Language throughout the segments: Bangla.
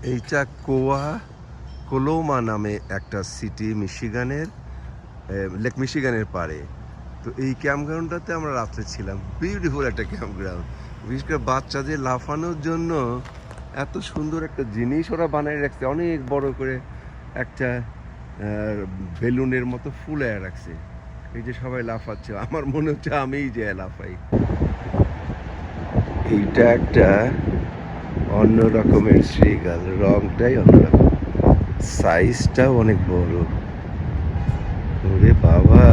এইটা কোলোমা নামে একটা সিটি মিশিগানের, লেক মিশিগানের পাড়ে। তো এই ক্যাম্পগ্রাউন্ডটাতে আমরা রাত্রে ছিলাম। বিউটিফুল একটা ক্যাম্পগ্রাউন্ড, বিশেষ করে বাচ্চাদের লাফানোর জন্য এত সুন্দর একটা জিনিস ওরা বানিয়ে রাখছে। অনেক বড় করে একটা বেলুনের মতো ফুলে রাখছে। এই যে সবাই লাফাচ্ছে, আমার মনে হচ্ছে আমিই যে লাফাই। এইটা একটা অন্য রকমের শ্রীগাল, রংটাই অন্যরকম, সাইজটাও অনেক বড়। ওরে বাবা,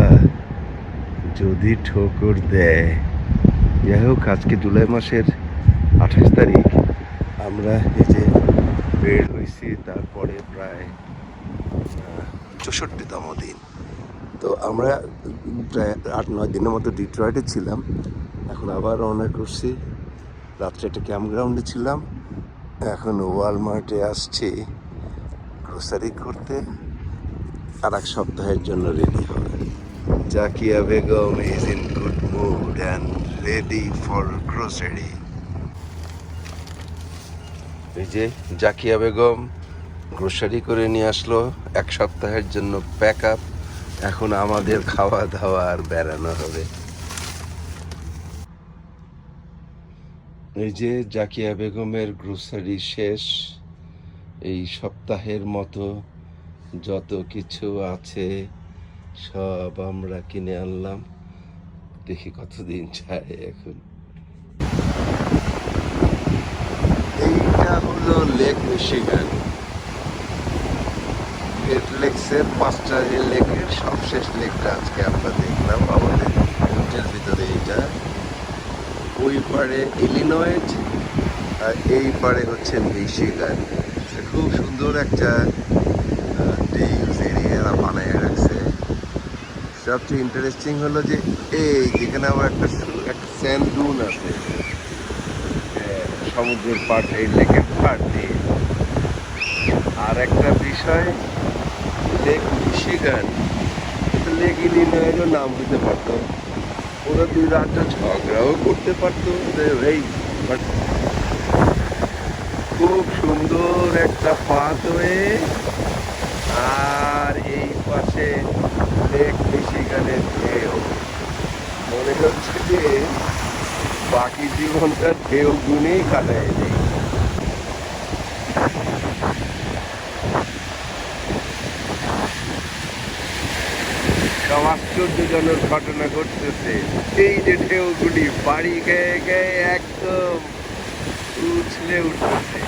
যদি ঠোকর দেয়। যাই হোক, আজকে জুলাই মাসের 28 তারিখ। আমরা এই যে বের হয়েছি, তারপরে প্রায় 64তম দিন। তো আমরা প্রায় 8-9 দিনের মতো ডিট্রয়েটে ছিলাম। এখন আবার রওনা করছি। রাত্রে একটা ক্যাম্পগ্রাউন্ডে ছিলাম, এখন ওয়ালমার্টে আসছি গ্রোসারি করতে। আর এক সপ্তাহের জন্য রেডি হবে। Zakia Begum is in good mood and ready for grocery. এই যে জাকিয়া বেগম গ্রোসারি করে নিয়ে আসলো এক সপ্তাহের জন্য প্যাক আপ। এখন আমাদের খাওয়া দাওয়া আর বেড়ানো হবে। এই যে জাকিয়া বেগমের গ্রোসারি শেষ। এই সপ্তাহের মতো যত কিছু আছে সব আমরা কিনে আনলাম। দেখি কতদিন যায়। এখন এইটা হলো লেক মিশিগান। গ্রেট লেকসের 5টা যে লেকের সবশেষ লেকটা আজকে আমরা দেখলাম আমাদের রুটের ভিতরে। এইটা ওই পারে ইলিনয়েজ আর এই পারে হচ্ছে মিশিগান। খুব সুন্দর একটা ডেইলস এরিয়া বানায় রাখছে। সবচেয়ে ইন্টারেস্টিং হলো যে এই যেখানে আমার একটা স্যান্ড ডুন আছে সমুদ্রের পাড়, এই লেকের পাড় দিয়ে। আর একটা বিষয়, লেক মিশিগান লেক ইলিনয়েরও নাম হতে পারতো। ওরা দুই রাজ্য ঝগড়াও করতে পারতো। এই খুব সুন্দর একটা পাথওয়ে, আর এই পাশে লেক মিশিগানের ঢেউ। মনে হচ্ছে যে বাকি জীবনটা ঢেউ গুনেই কাটায় নেই। সব আশ্চর্যজনক ঘটনা ঘটতেছে। এই যে ঢেউগুলি বাড়ি গেয়ে গেয়ে একদম উছলে উঠতেছে।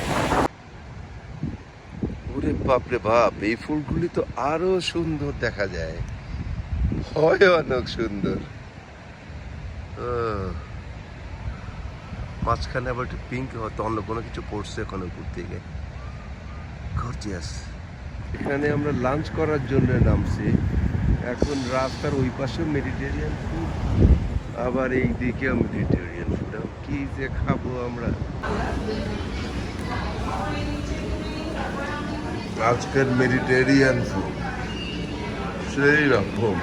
ওরে বাপরে বাপ, এই ফুলগুলি তো আরো সুন্দর দেখা যায়, ভয়ানক সুন্দর। মাঝখানে আবার একটু পিঙ্ক, হয়তো অন্য কোনো কিছু পড়ছে এখন উপর থেকে। গর্জিয়াস। এখানে আমরা লাঞ্চ করার জন্য নামছি। এখন রাস্তার ওই পাশেও মেডিটেরিয়ান ফুড, আবার এই দিকেও মেডিটেরিয়ান ফুড। কি যে খাবো আমরা। আজকের মেডিটেরিয়ান ফুড সেই রকম।